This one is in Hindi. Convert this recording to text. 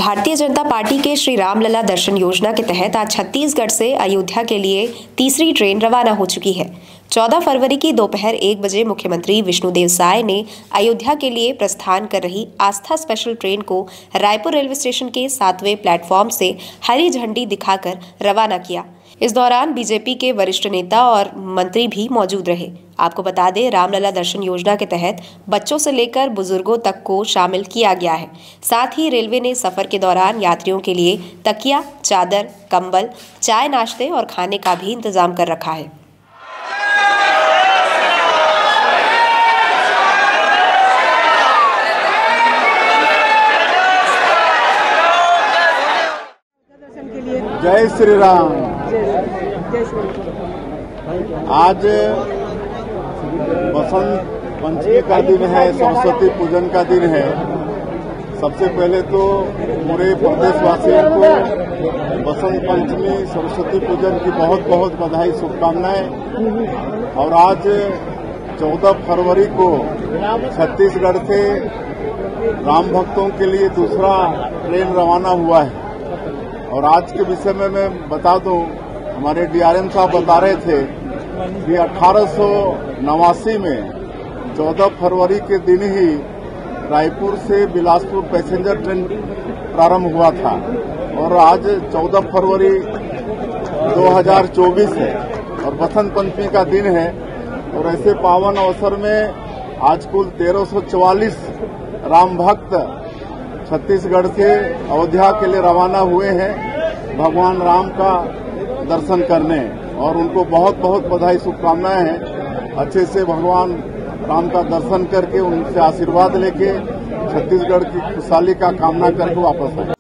भारतीय जनता पार्टी के श्री रामलला दर्शन योजना के तहत आज छत्तीसगढ़ से अयोध्या के लिए तीसरी ट्रेन रवाना हो चुकी है। 14 फरवरी की दोपहर 1 बजे मुख्यमंत्री विष्णुदेव साय ने अयोध्या के लिए प्रस्थान कर रही आस्था स्पेशल ट्रेन को रायपुर रेलवे स्टेशन के 7वें प्लेटफॉर्म से हरी झंडी दिखाकर रवाना किया। इस दौरान बीजेपी के वरिष्ठ नेता और मंत्री भी मौजूद रहे। आपको बता दें, रामलला दर्शन योजना के तहत बच्चों से लेकर बुजुर्गों तक को शामिल किया गया है। साथ ही रेलवे ने सफर के दौरान यात्रियों के लिए तकिया, चादर, कंबल, चाय, नाश्ते और खाने का भी इंतजाम कर रखा है। जय श्री राम। आज बसंत पंचमी का दिन है, सरस्वती पूजन का दिन है। सबसे पहले तो पूरे प्रदेशवासियों को बसंत पंचमी सरस्वती पूजन की बहुत बहुत बधाई, शुभकामनाएं। और आज 14 फरवरी को छत्तीसगढ़ से राम भक्तों के लिए दूसरा ट्रेन रवाना हुआ है। और आज के विषय में मैं बता दूं, हमारे डीआरएम साहब बता रहे थे कि 1889 में 14 फरवरी के दिन ही रायपुर से बिलासपुर पैसेंजर ट्रेन प्रारंभ हुआ था। और आज 14 फरवरी 2024 है और बसंत पंचमी का दिन है। और ऐसे पावन अवसर में आज कुल 1344 राम भक्त छत्तीसगढ़ से अयोध्या के लिए रवाना हुए हैं भगवान राम का दर्शन करने। और उनको बहुत बहुत बधाई, शुभकामनाएं हैं। अच्छे से भगवान राम का दर्शन करके उनसे आशीर्वाद लेके छत्तीसगढ़ की खुशहाली का कामना करके वापस आए।